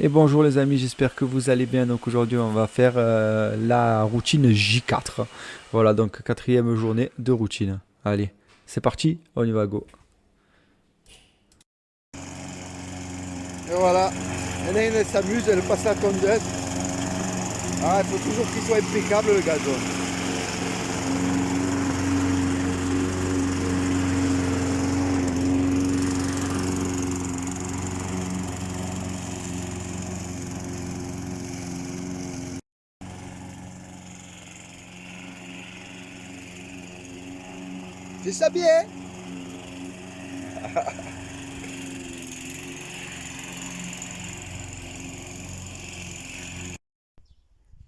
Et bonjour les amis, j'espère que vous allez bien. Donc aujourd'hui on va faire la routine J4. Voilà, donc quatrième journée de routine. Allez, c'est parti, on y va, go. Et voilà, Hélène elle s'amuse, elle passe la tondeuse. Ah, il faut toujours qu'il soit impeccable le gazon. Fais ça bien.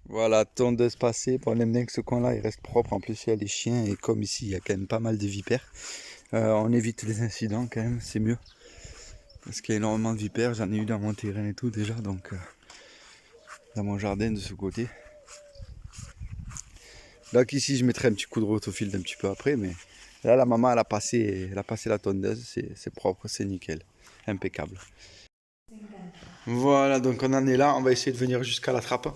Voilà, tondeuse passée. Bon, on aime bien que ce coin-là il reste propre. En plus, il y a les chiens et comme ici, il y a quand même pas mal de vipères. On évite les incidents quand même, c'est mieux. Parce qu'il y a énormément de vipères. J'en ai eu dans mon terrain et tout déjà, donc dans mon jardin de ce côté. Donc ici, je mettrai un petit coup de rotofil un petit peu après, mais là, la maman, elle a passé la tondeuse. C'est propre, c'est nickel, impeccable. Voilà, donc on en est là. On va essayer de venir jusqu'à la trappe.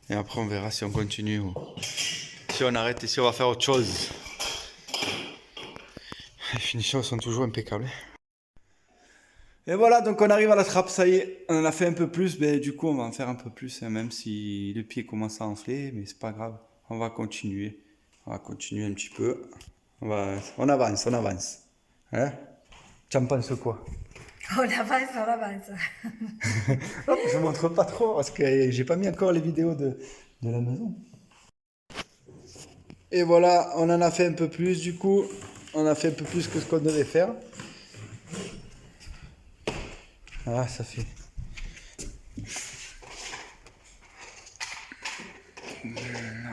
Et après, on verra si on continue ou si on arrête et si on va faire autre chose. Les finitions sont toujours impeccables. Et voilà, donc on arrive à la trappe, ça y est, on en a fait un peu plus, mais du coup on va en faire un peu plus, hein, même si le pied commence à enfler, mais c'est pas grave, on va continuer. On va continuer un petit peu. On avance, on avance. Hein? Tu en penses quoi? On avance, on avance. Hop, je montre pas trop parce que j'ai pas mis encore les vidéos de la maison. Et voilà, on en a fait un peu plus du coup. On a fait un peu plus que ce qu'on devait faire. Ah, ça fait.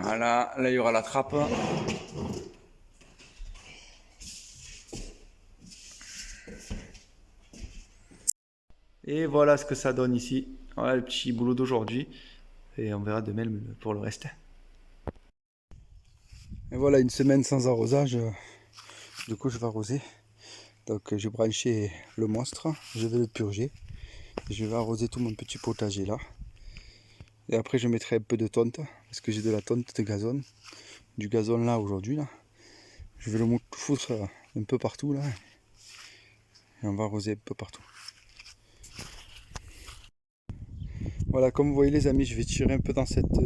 Voilà, là il y aura la trappe. Et voilà ce que ça donne ici. Voilà le petit boulot d'aujourd'hui. Et on verra demain pour le reste. Et voilà une semaine sans arrosage. Du coup je vais arroser. Donc j'ai branché le monstre. Je vais le purger. Je vais arroser tout mon petit potager là. Et après je mettrai un peu de tonte. Parce que j'ai de la tonte de gazon. Du gazon là aujourd'hui là. Je vais le foutre un peu partout là. Et on va arroser un peu partout. Voilà, comme vous voyez les amis, je vais tirer un peu dans cette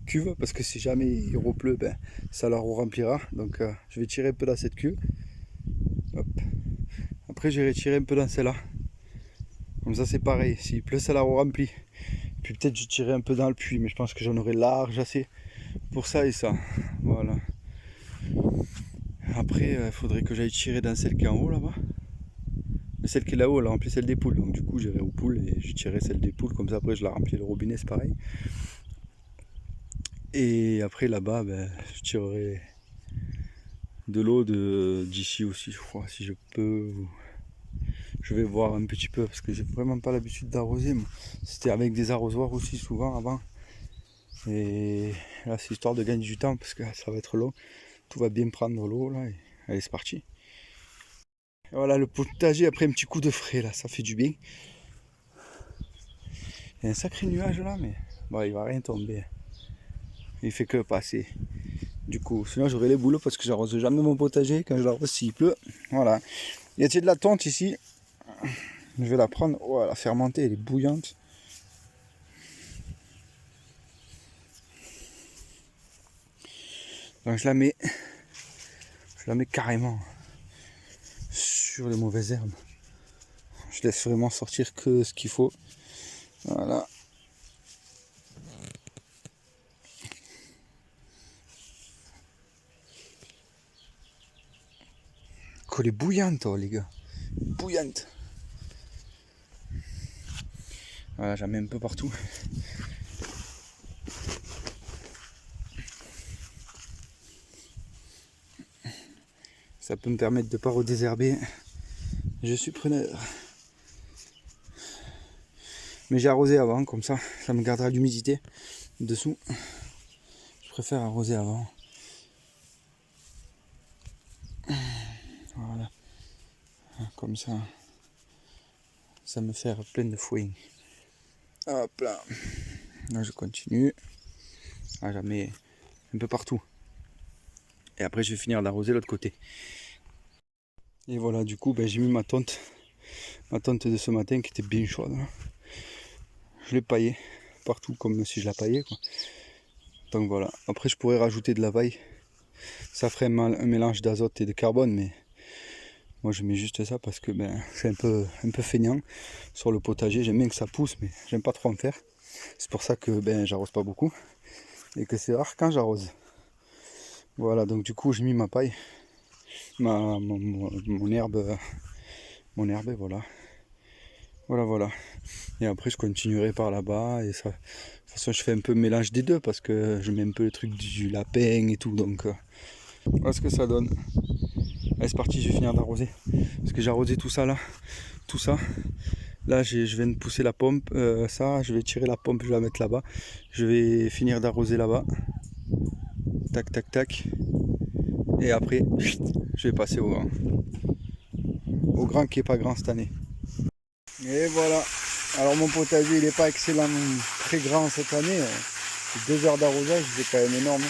cuve parce que si jamais il repleut, ben, ça la remplira. Donc je vais tirer un peu dans cette cuve. Hop. Après j'irai tirer un peu dans celle-là. Comme ça c'est pareil, s'il pleut ça la remplit. Puis peut-être je tirerai un peu dans le puits, mais je pense que j'en aurai large assez pour ça et ça. Voilà. Après il faudrait que j'aille tirer dans celle qui est en haut là-bas. Mais celle qui est là-haut, elle a rempli celle des poules. Donc du coup j'irai aux poules et je tirerai celle des poules. Comme ça après je la remplis le robinet, c'est pareil. Et après là-bas, ben, je tirerai de l'eau d'ici aussi, je crois, si je peux. Je vais voir un petit peu parce que j'ai vraiment pas l'habitude d'arroser. C'était avec des arrosoirs aussi souvent avant. Et là c'est histoire de gagner du temps parce que ça va être long. Tout va bien prendre l'eau là. Et allez c'est parti. Et voilà le potager après un petit coup de frais là, ça fait du bien. Il y a un sacré nuage là mais bon il va rien tomber. Il fait que passer. Du coup, sinon j'aurai les boulots parce que j'arrose jamais mon potager quand je l'arrose s'il pleut. Voilà. Il y a de la tonte ici. Je vais la prendre. Oh, la fermentée, elle est bouillante. Donc je la mets carrément sur les mauvaises herbes. Je laisse vraiment sortir que ce qu'il faut. Voilà. Elle est bouillante, oh, les gars. Bouillante. Voilà, j'en mets un peu partout. Ça peut me permettre de ne pas redésherber. Je suis preneur. Mais j'ai arrosé avant, comme ça me gardera l'humidité dessous. Je préfère arroser avant. Voilà. Comme ça me fait plein de fouilles. Hop là. Là je continue. Ah, jamais un peu partout. Et après je vais finir d'arroser l'autre côté. Et voilà, du coup j'ai mis ma tonte de ce matin qui était bien chaude. Je l'ai paillée partout comme si je la paillais quoi. Donc voilà, après je pourrais rajouter de la paille. Ça ferait un mélange d'azote et de carbone, mais moi je mets juste ça parce que je suis un peu feignant sur le potager. J'aime bien que ça pousse, mais j'aime pas trop en faire. C'est pour ça que j'arrose pas beaucoup et que c'est rare quand j'arrose. Voilà, donc du coup j'ai mis ma paille, mon herbe, et voilà. Voilà. Et après je continuerai par là-bas et ça. De toute façon je fais un peu mélange des deux parce que je mets un peu le truc du lapin et tout, donc voilà ce que ça donne. Allez c'est parti, je vais finir d'arroser. Parce que j'ai arrosé tout ça là. Tout ça. Là je viens de pousser la pompe. Ça, je vais tirer la pompe, je vais la mettre là-bas. Je vais finir d'arroser là-bas. Tac tac tac. Et après, je vais passer au grand qui est pas grand cette année. Et voilà. Alors mon potager il n'est pas excellent, très grand cette année. 2 heures d'arrosage, c'est quand même énorme.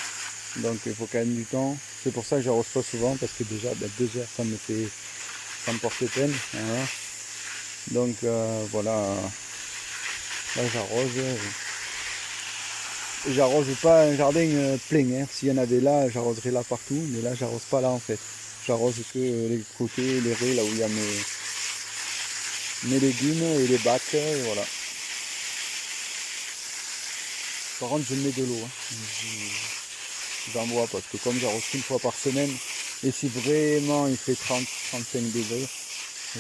Donc il faut quand même du temps. C'est pour ça que j'arrose pas souvent parce que déjà 2 heures ça me porte peine. Voilà. Donc voilà. Là j'arrose. J'arrose pas un jardin plein. Hein. S'il y en avait là, j'arroserais là partout. Mais là j'arrose pas là en fait. J'arrose que les côtés, les raies, là où il y a mes légumes et les bacs. Et voilà. Par contre je mets de l'eau. Hein. J'en bois parce que comme j'arrose qu'une fois par semaine, et si vraiment il fait 30-35 degrés,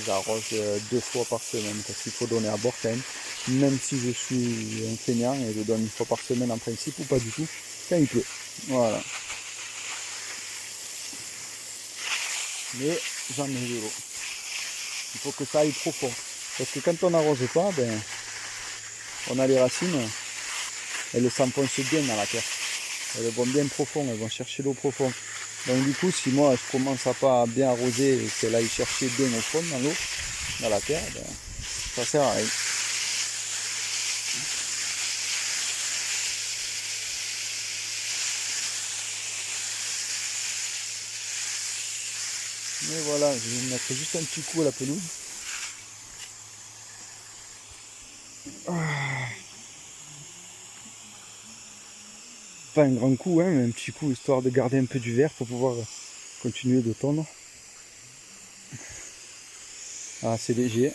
j'arrose 2 fois par semaine parce qu'il faut donner à bord quand même si je suis un feignant et je donne 1 fois par semaine en principe ou pas du tout quand il pleut. Voilà. Mais j'en mets de l'eau. Il faut que ça aille profond. Parce que quand on n'arrose pas, on a les racines, elles s'enfoncent bien dans la terre. Elles vont bien profond, elles vont chercher l'eau profonde. Donc du coup, si moi je commence à pas bien arroser et qu'elle aille chercher bien au fond dans l'eau, dans la terre, ça sert à rien. Mais voilà, je vais mettre juste un petit coup à la pelouse. Pas un grand coup, hein, mais un petit coup histoire de garder un peu du vert pour pouvoir continuer de tondre. Ah, c'est léger.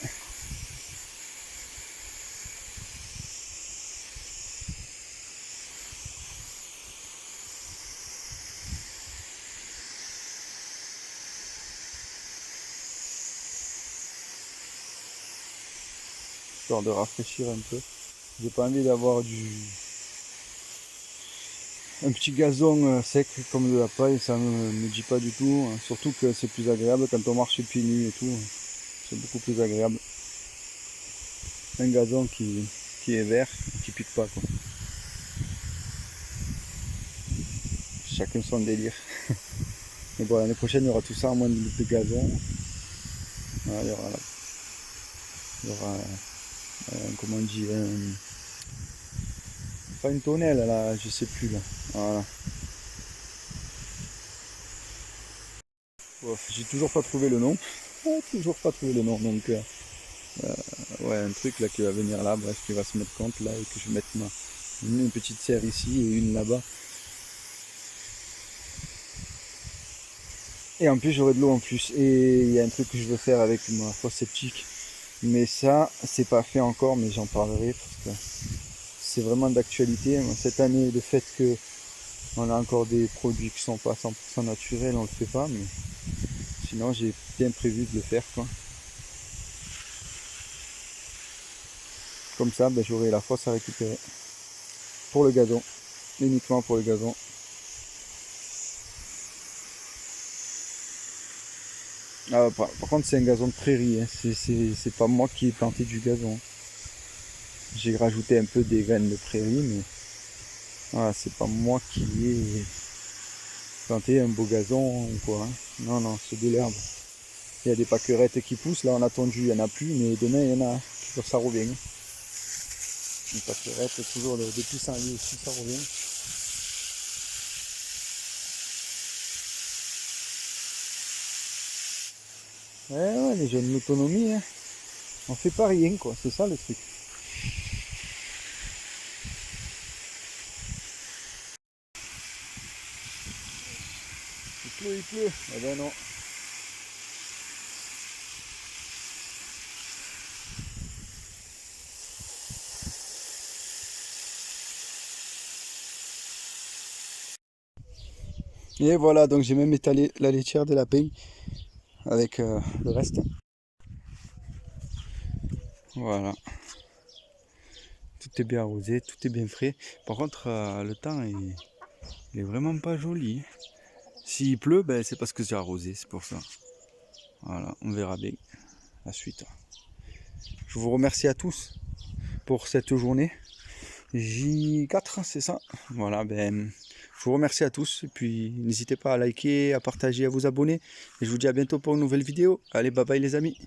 Histoire de rafraîchir un peu. J'ai pas envie d'avoir un petit gazon sec comme de la paille, ça me dit pas du tout. Surtout que c'est plus agréable quand on marche pieds nus et tout. C'est beaucoup plus agréable. Un gazon qui est vert, qui pique pas quoi. Chacun son délire. Mais bon, l'année prochaine il y aura tout ça en moins de gazon. Voilà, il y aura comment on dit, pas une tonnelle là, je sais plus là. Voilà. J'ai toujours pas trouvé le nom. Donc ouais, un truc là qui va venir là, bref, qui va se mettre compte là et que je vais mettre une petite serre ici et une là-bas. Et en plus j'aurai de l'eau en plus. Et il y a un truc que je veux faire avec ma fosse septique. Mais ça, c'est pas fait encore, mais j'en parlerai parce que c'est vraiment d'actualité. Cette année, le fait que on a encore des produits qui sont pas 100% naturels, on le fait pas, mais sinon j'ai bien prévu de le faire quoi. Comme ça, j'aurai la fosse à récupérer pour le gazon, uniquement pour le gazon. Ah, par contre, c'est un gazon de prairie, hein. C'est pas moi qui ai planté du gazon. J'ai rajouté un peu des graines de prairie, mais voilà, c'est pas moi qui ai planté un beau gazon ou quoi. Hein. Non, c'est de l'herbe. Il y a des pâquerettes qui poussent, là on a tondu, il n'y en a plus, mais demain il y en a, ça revient. Une pâquerette, toujours des pissenlits aussi, ça revient. Ouais, les jeunes l'autonomie, hein. On fait pas rien, quoi, c'est ça le truc. Il pleut. Eh ben non. Et voilà, donc j'ai même étalé la laitière des lapins avec le reste. Voilà. Tout est bien arrosé, tout est bien frais. Par contre, le temps il est vraiment pas joli. S'il pleut, ben, c'est parce que j'ai arrosé, c'est pour ça. Voilà, on verra bien la suite. Je vous remercie à tous pour cette journée. J4, c'est ça? Voilà, ben, je vous remercie à tous. Et puis, n'hésitez pas à liker, à partager, à vous abonner. Et je vous dis à bientôt pour une nouvelle vidéo. Allez, bye bye les amis.